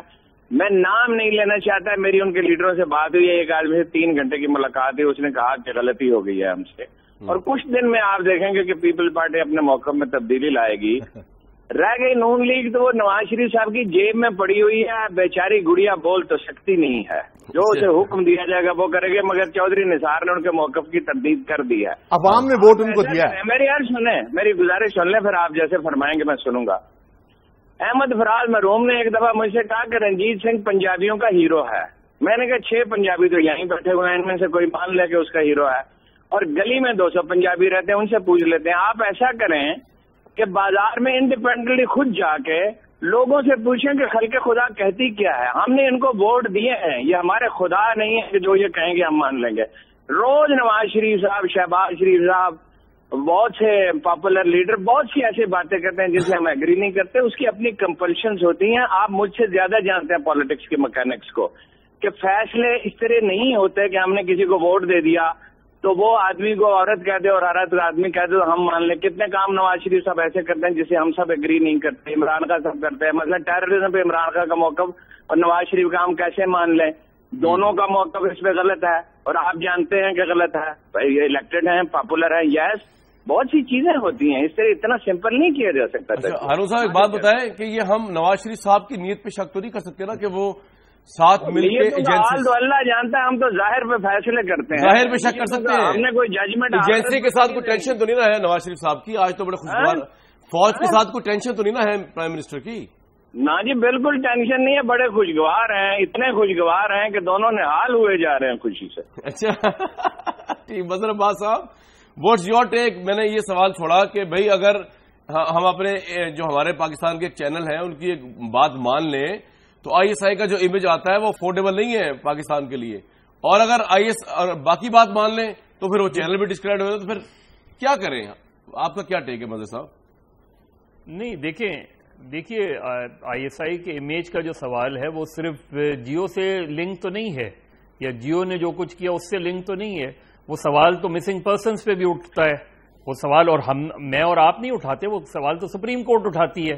मैं नाम नहीं लेना चाहता, मेरी उनके लीडरों से बात हुई है, एक आदमी से 3 घंटे की मुलाकात हुई, उसने कहा कि गलती हो गई है हमसे, और कुछ दिन में आप देखेंगे कि पीपल्स पार्टी अपने मौक़िफ़ में तब्दीली लाएगी। रह गई नून लीग, तो वो नवाज शरीफ साहब की जेब में पड़ी हुई है। बेचारी गुड़िया बोल तो सकती नहीं है, जो उसे हुक्म दिया जाएगा वो करेंगे, मगर चौधरी निसार ने उनके मौक़िफ़ की तरदीद कर दी है। अवाम ने वोट उनको दिया है। मेरी यार सुने, मेरी गुजारिश सुन ले, फिर आप जैसे फरमाएंगे मैं सुनूंगा। अहमद फराज मरूम ने एक दफा मुझसे कहा कि रंजीत सिंह पंजाबियों का हीरो है। मैंने कहा 6 पंजाबी तो यहीं बैठे हुए हैं, इनमें से कोई मान ले कि उसका हीरो है, और गली में 200 पंजाबी रहते हैं, उनसे पूछ लेते हैं। आप ऐसा करें कि बाजार में इंडिपेंडेंटली खुद जाके लोगों से पूछें कि खल्के खुदा कहती क्या है। हमने इनको वोट दिए हैं, ये हमारे खुदा नहीं है कि जो ये कहेंगे हम मान लेंगे। रोज नवाज शरीफ साहब, शहबाज शरीफ साहब, बहुत से पॉपुलर लीडर बहुत सी ऐसी बातें करते हैं जिनसे हम एग्री नहीं करते, उसकी अपनी कंपल्शंस होती हैं। आप मुझसे ज्यादा जानते हैं पॉलिटिक्स के मैकेनिक्स को, कि फैसले इस तरह नहीं होते कि हमने किसी को वोट दे दिया तो वो आदमी को औरत कह दे और औरत को आदमी कह दे तो हम मान लें। कितने काम नवाज शरीफ साहब ऐसे करते हैं जिसे हम सब एग्री नहीं करते, इमरान खान सब करते हैं। मतलब टेररिज्म पे इमरान खान का मौक़िफ़ और नवाज शरीफ का हम कैसे मान लें। दोनों का मौक़िफ़ इस पे गलत है और आप जानते हैं कि गलत है। भाई ये इलेक्टेड हैं, पॉपुलर हैं, यस, बहुत सी चीजें होती हैं, इससे इतना सिंपल नहीं किया जा सकता। अच्छा हारून साहब, एक बात बताएं कि ये हम नवाज शरीफ साहब की नीयत पे शक तो नहीं कर सकते ना कि वो साथ मिलकर एजेंसी, तो अल्लाह जानता है, हम तो जाहिर पे फैसले करते हैं, जाहिर पे शक कर सकते हैं। हमने कोई जजमेंट एजेंसी के साथ कोई टेंशन तो नहीं ना है नवाज शरीफ साहब की? आज तो बड़े खुशगवार, फौज के साथ कोई टेंशन तो नहीं ना है प्राइम मिनिस्टर की? ना जी, बिल्कुल टेंशन नहीं है, बड़े खुशगवार हैं, इतने खुशगवार हैं कि दोनों निहाल हुए जा रहे हैं खुशी से। अच्छा ठीक, बदर अब्बास साहब, व्हाट्स योर टेक? मैंने ये सवाल छोड़ा कि भाई अगर हम अपने जो हमारे पाकिस्तान के चैनल हैं उनकी एक बात मान लें तो आईएसआई का जो इमेज आता है वो अफोर्डेबल नहीं है पाकिस्तान के लिए, और अगर और बाकी बात मान लें तो फिर वो चैनल भी डिस्क्रेडिट हो जाए, तो फिर क्या करें? आपका क्या टेक है मदर साहब? नहीं, देखिए आईएसआई के इमेज का जो सवाल है वो सिर्फ जियो से लिंक तो नहीं है, या जियो ने जो कुछ किया उससे लिंक तो नहीं है। वो सवाल तो मिसिंग पर्सन्स पे भी उठता है वो सवाल, और मैं और आप नहीं उठाते, वो सवाल तो सुप्रीम कोर्ट उठाती है।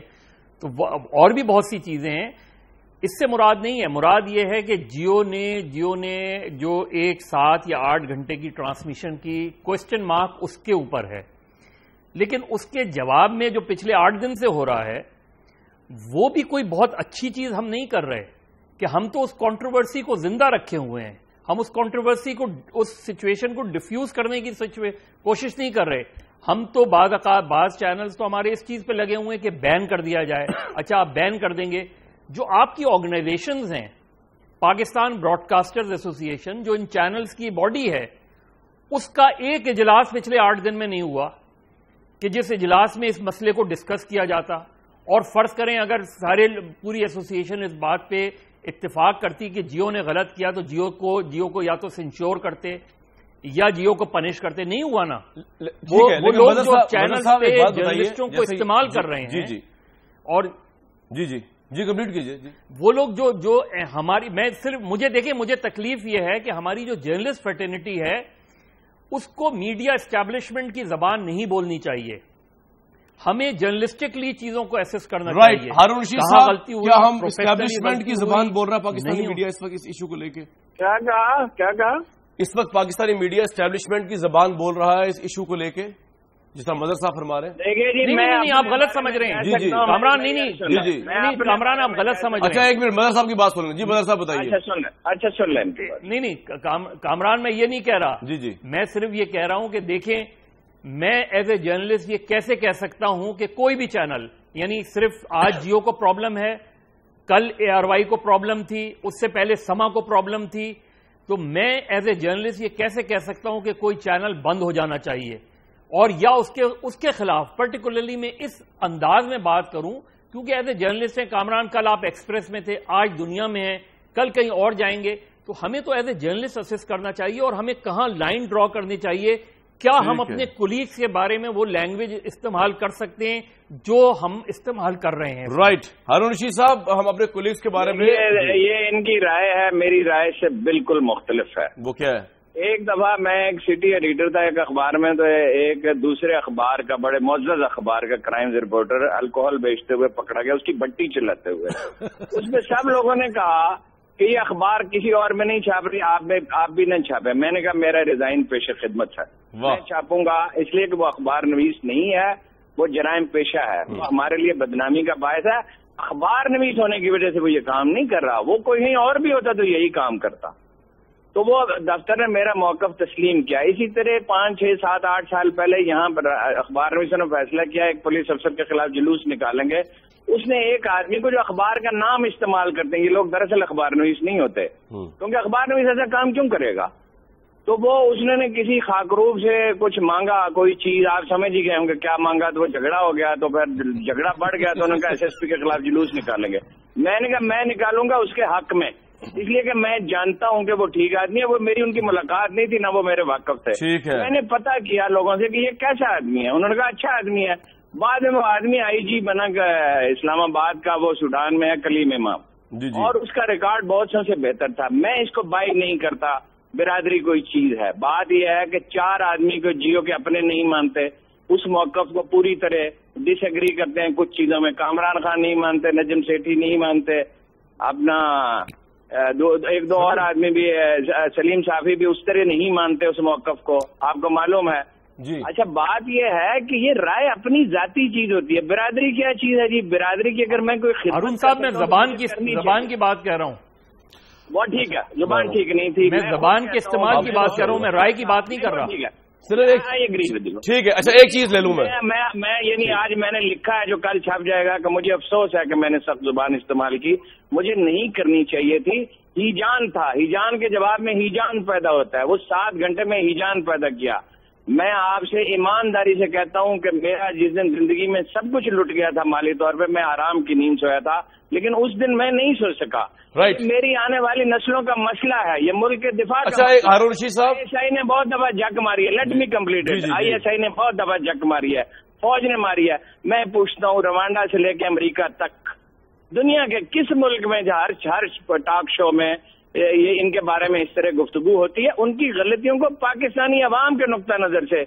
तो और भी बहुत सी चीजें हैं, इससे मुराद नहीं है। मुराद ये है कि जियो ने जो 1, 7 या 8 घंटे की ट्रांसमिशन की, क्वेश्चन मार्क उसके ऊपर है, लेकिन उसके जवाब में जो पिछले 8 दिन से हो रहा है वो भी कोई बहुत अच्छी चीज हम नहीं कर रहे कि हम तो उस कंट्रोवर्सी को जिंदा रखे हुए हैं, हम उस कंट्रोवर्सी को, उस सिचुएशन को डिफ्यूज करने की कोशिश नहीं कर रहे। हम तो बाज चैनल्स तो हमारे इस चीज पे लगे हुए हैं कि बैन कर दिया जाए। अच्छा, आप बैन कर देंगे, जो आपकी ऑर्गेनाइजेशंस हैं, पाकिस्तान ब्रॉडकास्टर्स एसोसिएशन जो इन चैनल्स की बॉडी है, उसका एक इजलास पिछले 8 दिन में नहीं हुआ कि जिस इजलास में इस मसले को डिस्कस किया जाता। और फर्ज करें अगर पूरी एसोसिएशन इस बात पे इत्तेफाक करती कि जियो ने गलत किया तो जियो को या तो सेंश्योर करते या जियो को पनिश करते, नहीं हुआ ना। वो लोग जो चैनल्स पे जर्नलिस्टों को इस्तेमाल कर रहे हैं, जी और जी कंप्लीट कीजिए। वो लोग जो हमारी, मैं सिर्फ मुझे तकलीफ ये है कि हमारी जो जर्नलिस्ट फ्रेटर्निटी है उसको मीडिया एस्टैब्लिशमेंट की जबान नहीं बोलनी चाहिए। हमें जर्नलिस्टिकली चीजों को एसेस करना चाहिए। राइट, हारून रशीद साहब, क्या हम एस्टैब्लिशमेंट की जबान बोल रहा है पाकिस्तानी मीडिया इस वक्त इस इशू को लेके? क्या कहा? इस वक्त पाकिस्तानी मीडिया एस्टैब्लिशमेंट की जबान बोल रहा है इस इशू को लेके, जिस तरह मदर साहब फरमा रहे हैं? देखिए जी, नहीं, आप गलत समझ रहे हैं। जी कामरान, नहीं कामरान, आप गलत समझ रहे हैं। अच्छा, एक मिनट, मदर साहब की बात सुन लें। जी मदर साहब बताइए। अच्छा सुन लें। नहीं कामरान, मैं ये नहीं कह रहा। जी मैं सिर्फ ये कह रहा हूं कि देखें, मैं एज ए जर्नलिस्ट ये कैसे कह सकता हूं कि कोई भी चैनल, यानी सिर्फ आज जियो को प्रॉब्लम है, कल ARY को प्रॉब्लम थी, उससे पहले समा को प्रॉब्लम थी, तो मैं एज ए जर्नलिस्ट ये कैसे कह सकता हूं कि कोई चैनल बंद हो जाना चाहिए, और या उसके खिलाफ पर्टिकुलरली मैं इस अंदाज में बात करूं, क्योंकि एज ए जर्नलिस्ट है। कामरान, कल आप एक्सप्रेस में थे, आज दुनिया में है, कल कहीं और जाएंगे, तो हमें तो एज ए जर्नलिस्ट असेस करना चाहिए और हमें कहां लाइन ड्रॉ करनी चाहिए। क्या हम अपने कुलीग्स के बारे में वो लैंग्वेज इस्तेमाल कर सकते हैं जो हम इस्तेमाल कर रहे हैं? राइट, हारून रशीद साहब, हम अपने कुलीग्स के बारे में, ये इनकी राय है, मेरी राय से बिल्कुल मुख्तलिफ है। वो क्या है? एक दफा मैं एक सिटी एडिटर था एक अखबार में, तो एक दूसरे अखबार का, बड़े मुअज़्ज़ज़ अखबार का क्राइम्स रिपोर्टर अल्कोहल बेचते हुए पकड़ा गया, उसकी भट्टी चलाते हुए। उसमें सब लोगों ने कहा कि ये अखबार किसी और में नहीं छाप रही, आप भी न छापे। मैंने कहा मेरा रिजाइन पेशे खिदमत है, मैं छापूंगा इसलिए कि वो अखबार नवीस नहीं है, वो जराइम पेशा है, वो हमारे लिए बदनामी का बायस है। अखबार नवीस होने की वजह से वो ये काम नहीं कर रहा, वो कोई कहीं और भी होता तो यही काम करता। तो वो दफ्तर ने मेरा मौक़िफ़ तस्लीम किया। इसी तरह 5, 6, 7, 8 साल पहले यहाँ पर अखबार नवीसों ने फैसला किया एक पुलिस अफसर के खिलाफ जुलूस निकालेंगे। उसने एक आदमी को, जो अखबार का नाम इस्तेमाल करते हैं ये लोग, दरअसल अखबार नवीस नहीं होते, क्योंकि अखबार नवीस ऐसा काम क्यों करेगा, तो वो उसने किसी खाकरूब से कुछ मांगा, कोई चीज, आप समझ ही गए होंगे क्या मांगा, तो वो झगड़ा हो गया, तो फिर झगड़ा बढ़ गया, तो उन्होंने कहा SSP के खिलाफ जुलूस निकालेंगे। मैंने कहा मैं निकालूंगा उसके हक में, इसलिए कि मैं जानता हूं कि वो ठीक आदमी है, वो मेरी उनकी मुलाकात नहीं थी, ना वो मेरे वाकफ थे। ठीक है। मैंने पता किया लोगों से कि ये कैसा आदमी है, उन्होंने कहा अच्छा आदमी है। बाद में वो आदमी IG बना इस्लामाबाद का, वो सूडान में है, कलीम इमाम, और उसका रिकॉर्ड बहुत से बेहतर था। मैं इसको बाई नहीं करता, बिरादरी कोई चीज है। बात यह है कि 4 आदमी को जियो के अपने नहीं मानते, उस मौक़िफ़ को पूरी तरह डिसएग्री करते हैं कुछ चीजों में। कामरान खान नहीं मानते, नजम सेठी नहीं मानते, अपना ایک دو اور آدمی بھی سلیم صافی بھی اس طرح نہیں مانتے اس موقف کو، آپ کو معلوم ہے جی۔ اچھا بات یہ ہے کہ یہ رائے اپنی ذاتی چیز ہوتی ہے، برادری کیا چیز ہے جی؟ برادری کی اگر میں کوئی ہارون صاحب میں زبان کی بات کہہ رہا ہوں، وہ ٹھیک ہے، زبان ٹھیک نہیں تھی، میں زبان کے استعمال کی بات کر رہا ہوں، میں رائے کی بات نہیں کر رہا۔ ٹھیک ہے ٹھیک ہے، اچھا ایک چیز لے لوں میں یعنی آج میں نے لکھا ہے جو کل چھپ جائے گا کہ مجھے افسوس ہے کہ میں نے سخت زبان استعمال کی، مجھے نہیں کرنی چاہیے تھی۔ ہیجان تھا، ہیجان کے جواب میں ہیجان پیدا ہوتا ہے، وہ 7 گھنٹے میں ہیجان پیدا کیا۔ میں آپ سے ایمانداری سے کہتا ہوں کہ میرا جس دن زندگی میں سب کچھ لٹ گیا تھا مالی طور پہ، میں آرام کی نیند سویا تھا، لیکن اس دن میں نہیں سو سکا۔ میری آنے والی نسلوں کا مسئلہ ہے، یہ ملک کے دفاع کا۔ ہارون رشید صاحب، آئی ایس آئی نے بہت دفعہ جک ماری ہے، let me complete, I S I نے بہت دفعہ جک ماری ہے، فوج نے ماری ہے۔ میں پوچھتا ہوں روانڈا سے لے کے امریکہ تک دنیا کے کس ملک میں ہر ٹاک شو میں یہ ان کے بارے میں اس طرح گفتگو ہوتی ہے؟ ان کی غلطیوں کو پاکستانی عوام کے نقطہ نظر سے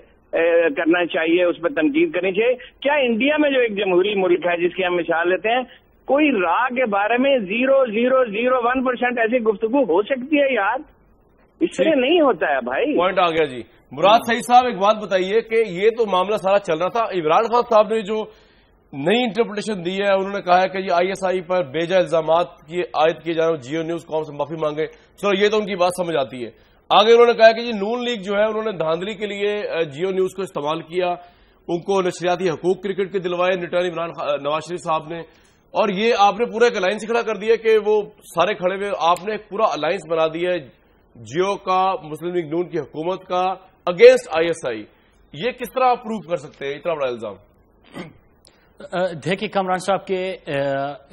کرنا چاہیے، اس پہ تنقید کرنی چاہیے۔ کیا انڈیا میں جو ایک جمہوری ملک ہے جس کی ہم مثال لیتے ہیں، کوئی راہ کے بارے میں 0.001% ایسی گفتگو ہو سکتی ہے یار؟ اس طرح نہیں ہوتا ہے بھائی۔ پوائنٹ آ گیا جی۔ مراد سعید صاحب ایک بات بتائیے کہ یہ تو معاملہ سارا چل رہا تھا، عمران خان صاحب نے جو نئی انٹرپریٹیشن دی ہے، انہوں نے کہا ہے کہ یہ آئی ایس آئی پر بیجا الزامات کی عائد کیے جائیں، جیو نیوز قوم سے معافی مانگے، چلو یہ تو ان کی بات سمجھ آتی ہے۔ آگے انہوں نے کہا کہ یہ نون لیگ جو ہے انہوں نے دھاندلی کے لیے جیو نیوز کو استعمال کیا، ان کو نشریاتی حقوق کرکٹ کے دلوائے نٹانی نواز شریف صاحب نے، اور یہ آپ نے پورا ایک الائنس کھڑا کر دیا کہ وہ سارے کھڑے ہوئے، آپ نے ایک پورا الائنس بنا دیا ہے جیو کا، مسلم لیگ نون کی حکومت کا اگینسٹ آئی ایس آئی۔ یہ کس طرح آپ پروف کر سکتے ہیں اتنا بڑا الزام؟ دیکھیے کامران صاحب کے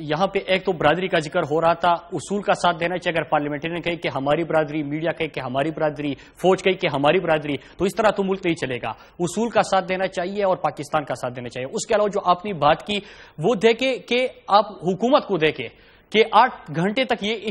یہاں پہ ایک تو برادری کا ذکر ہو رہا تھا، اصول کا ساتھ دینا چاہیے۔ اگر پارلیمنٹری نے کہی کہ ہماری برادری، میڈیا کہے کہ ہماری برادری، فوج کہی کہ ہماری برادری، تو اس طرح تو ملک نہیں چلے گا۔ اصول کا ساتھ دینا چاہیے اور پاکستان کا ساتھ دینا چاہیے۔ اس کے علاوہ جو آپ نے بات کی وہ دیکھے کہ آپ حکومت کو دیکھے کہ 8 گھنٹے تک یہ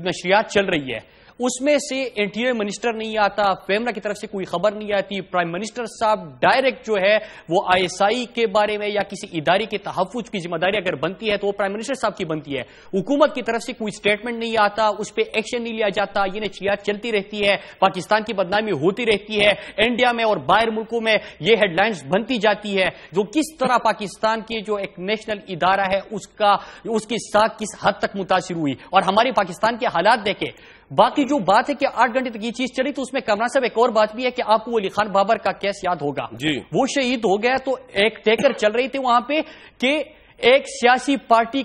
نشریات چل رہی ہے، اس میں سے انٹیریئر منسٹر نہیں آتا، پیمرا کی طرف سے کوئی خبر نہیں آتی، پرائم منسٹر صاحب ڈائریکٹ جو ہے وہ آئی ایس آئی کے بارے میں یا کسی ادارے کے تحفظ کی ذمہ داری اگر بنتی ہے تو وہ پرائم منسٹر صاحب کی بنتی ہے۔ حکومت کی طرف سے کوئی سٹیٹمنٹ نہیں آتا، اس پہ ایکشن نہیں لیا جاتا، یہ نشریات چلتی رہتی ہے، پاکستان کی بدنامی ہوتی رہتی ہے، انڈیا میں اور باہر ملکوں میں یہ ہیڈ لائنز بنتی جاتی ہے، جو کس طرح پاکستان کی جو ایک نیشنل ادارہ ہے اس کی ساکھ کس حد تک متاثر ہوئی۔ اور ہمارے پاکستان کے حالات دیکھیں۔ باقی جو بات ہے کہ 8 گھنٹے تک یہ چیز چلی، تو اس میں کامران صاحب ایک اور بات بھی ہے کہ آپ کو علی خان بابر کا کیس یاد ہوگا جی، وہ شہید ہو گیا تو ایک ٹیکر چل رہی تھی وہاں پہ کہ ایک سیاسی پارٹی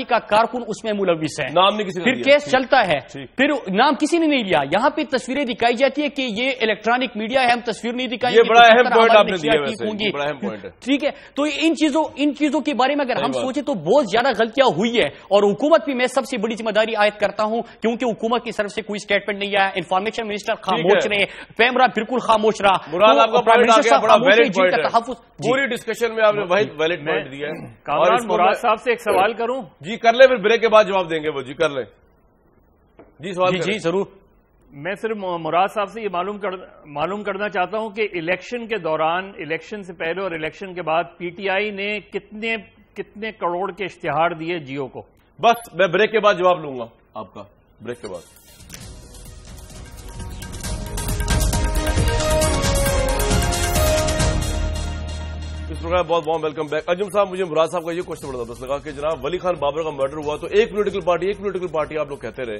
کا کارکن اس میں ملوث ہے، نام نہیں کسی نے پھر کیس چلتا ہے، پھر نام کسی نے نہیں لیا۔ یہاں پہ تصویریں دکھائی جاتی ہے کہ یہ الیکٹرانک میڈیا ہے، ہم تصویر نہیں دکھائیں گے، یہ بڑا اہم پوائنٹ آپ نے دیا ویسے، بڑا اہم پوائنٹ ہے، ٹھیک ہے۔ تو ان چیزوں کے بارے میں اگر ہم سوچیں تو بہت زیادہ غلطیاں ہوئی ہے، اور حکومت بھی میں سب سے بڑی ذمہ داری عائد کرتا ہوں، کیونکہ حکومت کی طرف سے کوئی اسٹیٹمنٹ نہیں آیا، انفارمیشن منسٹر خاموش رہے، پیمرا بالکل خاموش رہا۔ پوری ڈسکشن میں آپ نے ویلڈ پوائنٹ دیا ہے۔ کامران مراد صاحب سے ایک سوال کروں؟ جی کر لیں، پھر بریک کے بعد جواب دیں گے وہ، جی کر لیں، جی سوال جی ضرور۔ میں صرف مراد صاحب سے یہ معلوم کرنا چاہتا ہوں کہ الیکشن کے دوران، الیکشن سے پہلے اور الیکشن کے بعد پی ٹی آئی نے کتنے کروڑ کے اشتہار دیے جیو کو؟ بس میں بریک کے بعد جواب لوں گا آپ کا، بریک کے بعد۔ اس پروگرام بہت بہت ویلکم بیک۔ انجم صاحب، مجھے مراد صاحب کا یہ کوشچن بڑا زبردست لگا کہ جناب ولی خان بابر کا مرڈر ہوا تو ایک پولیٹیکل پارٹی آپ لوگ کہتے رہے،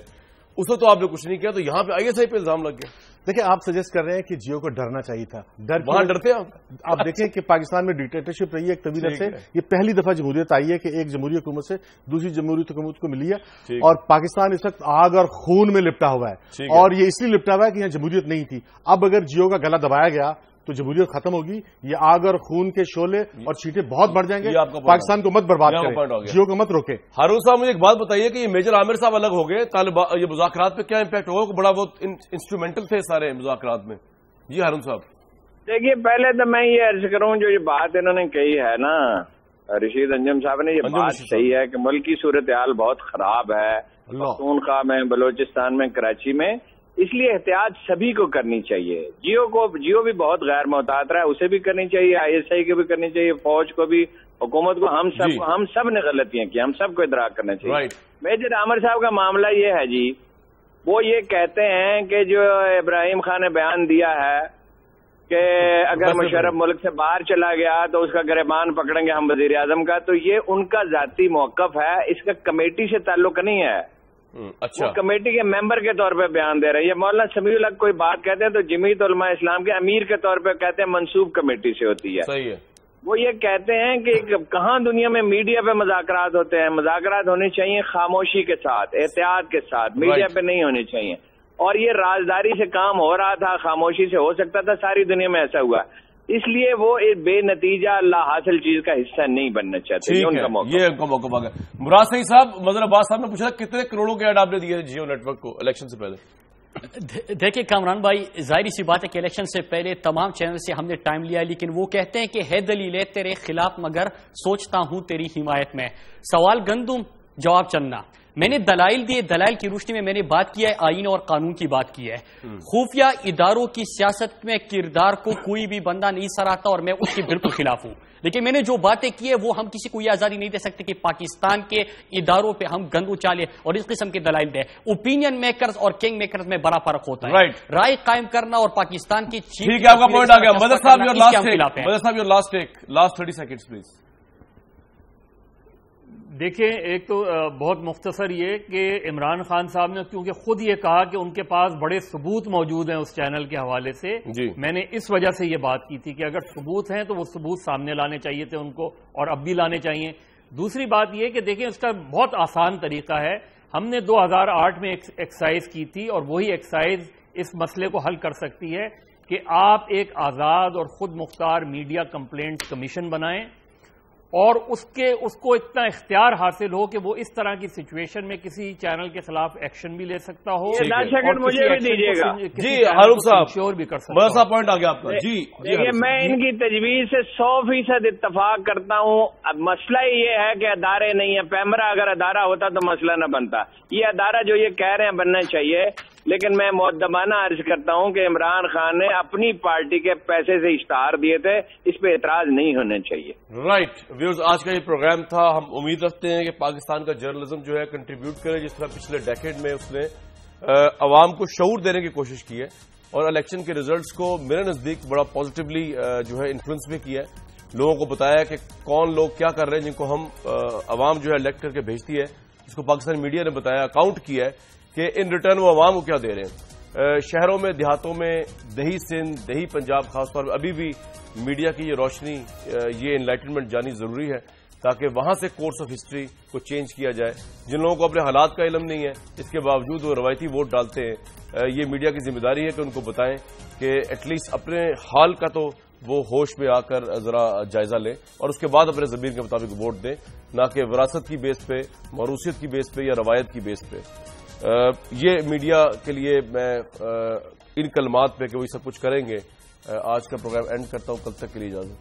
اس میں تو آپ نے کچھ نہیں کیا، تو یہاں پہ آئی ایس آئی پہ الزام لگ گیا۔ دیکھیں، آپ سجیسٹ کر رہے ہیں کہ جیو کو ڈرنا چاہیے تھا، وہاں ڈرتے ہیں آپ دیکھیں کہ پاکستان میں ڈکٹیٹرشپ رہی ہے ایک طویل عرصے، یہ پہلی دفعہ جمہوریت آئی ہے کہ ایک جمہوری حکومت سے دوسری جمہوری حکومت کو ملی ہے، اور پاکستان اس وقت آگ اور خون میں لپٹا ہوا ہے، اور یہ اس لیے لپٹا ہوا ہے کہ یہاں جمہوریت نہیں تھی۔ اب اگر جیو کا گلا دبایا گیا تو جمہوریت ختم ہوگی، یہ آگ اور خون کے شعلے اور چیٹے بہت بڑھ جائیں گے، پاکستان کو مت برباد کریں، جیو کو مت روکے۔ ہارون صاحب مجھے ایک بات بتائیے کہ یہ میجر عامر صاحب الگ ہو گئے، یہ مذاکرات پہ کیا امپیکٹ ہوگا؟ بڑا بہت انسٹرومنٹل تھے سارے مذاکرات میں۔ جی ہارون صاحب، دیکھیے پہلے تو میں یہ عرض کروں، جو یہ بات انہوں نے کہی ہے نا رشید انجم صاحب نے، یہ بات صحیح ہے کہ ملکی صورتحال بہت خراب ہے پختونخوا میں، بلوچستان میں، کراچی میں، اس لیے احتیاط سبھی کو کرنی چاہیے۔ جیو بھی بہت غیر محتاط رہا ہے، اسے بھی کرنی چاہیے، آئی ایس آئی کو بھی کرنی چاہیے، فوج کو بھی، हुकूमत को हम सब ने गलतियां की, हम सबको इदराक करना चाहिए। मेजर आमिर साहब का मामला ये है जी, वो ये कहते हैं कि जो इब्राहिम खान ने बयान दिया है कि अगर मुशर्रफ मुल्क से बाहर चला गया तो उसका गिरबान पकड़ेंगे हम वजीर आजम का, तो ये उनका जाती मौकफ है, इसका कमेटी से ताल्लुक नहीं है। अच्छा, वो कमेटी के मेंबर के तौर पे बयान दे रहे हैं। मौलाना समीउल हक कोई बात कहते हैं तो जमीयत उलमा इस्लाम के अमीर के तौर पे कहते हैं मंसूब कमेटी से होती है। सही है। वो ये कहते हैं कि कहाँ दुनिया में मीडिया पे मुज़ाकरात होते हैं, मुज़ाकरात होने चाहिए खामोशी के साथ, एहतियात के साथ, मीडिया पे नहीं होने चाहिए। और ये राजदारी से काम हो रहा था, खामोशी से हो सकता था, सारी दुनिया में ऐसा हुआ, इसलिए वो एक बेनतीजा अल्लाह हासिल चीज का हिस्सा नहीं बनना चाहते। ये उनका मौका है। मुराद सईद साहब, मदर अब्बास साहब ने पूछा कितने करोड़ों के ऐड आपने दिए जियो नेटवर्क को इलेक्शन से पहले? देखिए कामरान भाई, जाहिर सी बात है कि इलेक्शन से पहले तमाम चैनल से हमने टाइम लिया, लेकिन वो कहते हैं कि है दलीलें तेरे खिलाफ मगर सोचता हूं तेरी हिमायत में। सवाल गंदुम, जवाब चन्ना। मैंने दलाइल दिए, दलाइल की रोशनी में मैंने बात किया है, आईन और कानून की बात की है। खुफिया इदारों की सियासत में किरदार को कोई भी बंदा नहीं सराहता और मैं उसके बिल्कुल खिलाफ हूं, लेकिन मैंने जो बातें की है वो हम किसी को ये आजादी नहीं दे सकते कि पाकिस्तान के इदारों पे हम गंद उछाले और इस किस्म के दलाइल दें। ओपिनियन मेकर्स और किंग मेकर्स में बड़ा फर्क होता है। राय कायम करना और पाकिस्तान की ठीक है, आपका पॉइंट आ गया। मदर साहब योर लास्ट 30 सेकंड्स प्लीज। देखिए, एक तो बहुत मुख्तसर ये कि इमरान खान साहब ने क्योंकि खुद ये कहा कि उनके पास बड़े सबूत मौजूद हैं उस चैनल के हवाले से, मैंने इस वजह से ये बात की थी कि अगर सबूत हैं तो वो सबूत सामने लाने चाहिए थे उनको, और अब भी लाने चाहिए। दूसरी बात ये कि देखिए, उसका बहुत आसान तरीका है। हमने 2008 में एक्सरसाइज की थी और वही एक्सरसाइज इस मसले को हल कर सकती है कि आप एक आज़ाद और खुद मुख्तार मीडिया कंप्लेंट कमीशन बनाएं और उसको इतना इख्तियार हासिल हो कि वो इस तरह की सिचुएशन में किसी चैनल के खिलाफ एक्शन भी ले सकता हो। 10 सेकंड मुझे भी दीजिएगा जी हारूफ साहब, श्योर भी कर सकता है। पॉइंट आ गया आपका जी। देखिए, मैं इनकी तजवीज से 100% इत्तफाक करता हूँ। अब मसला ये है कि अदारे नहीं है। पैमरा अगर अदारा होता तो मसला न बनता। ये अदारा जो ये कह रहे हैं बनना चाहिए, लेकिन मैं मुअद्दबाना अर्ज करता हूं कि इमरान खान ने अपनी पार्टी के पैसे से इश्तहार दिए थे, इस पे एतराज नहीं होना चाहिए। राइट व्यूअर्स, आज का ये प्रोग्राम था। हम उम्मीद रखते हैं कि पाकिस्तान का जर्नलिज्म जो है कंट्रीब्यूट करे जिस तरह पिछले डेकेड में उसने अवाम को शऊर देने की कोशिश की है और इलेक्शन के रिजल्ट्स को मेरे नजदीक बड़ा पॉजिटिवली जो है इन्फ्लुएंस भी किया है। लोगों को बताया कि कौन लोग क्या कर रहे हैं जिनको हम अवाम जो है इलेक्ट करके भेजती है, जिसको पाकिस्तान मीडिया ने बताया, अकाउंट किया है कि इन रिटर्न वो अवाम को क्या दे रहे हैं। शहरों में, देहातों में, दही सिंध, दही पंजाब खासतौर पर अभी भी मीडिया की ये रोशनी, ये एनलाइटनमेंट जानी जरूरी है ताकि वहां से कोर्स ऑफ हिस्ट्री को चेंज किया जाए। जिन लोगों को अपने हालात का इल्म नहीं है, इसके बावजूद वो रवायती वोट डालते हैं, ये मीडिया की जिम्मेदारी है कि उनको बताएं कि एटलीस्ट अपने हाल का तो वो होश में आकर जरा जायजा लें और उसके बाद अपने ज़मीर के मुताबिक वोट दें, ना कि विरासत की बेस पे, मौरूसियत की बेस पे या रवायत की बेस पे। ये मीडिया के लिए मैं इन कलमात पे कि वो सब कुछ करेंगे आज का प्रोग्राम एंड करता हूं। कल तक के लिए इजाजत।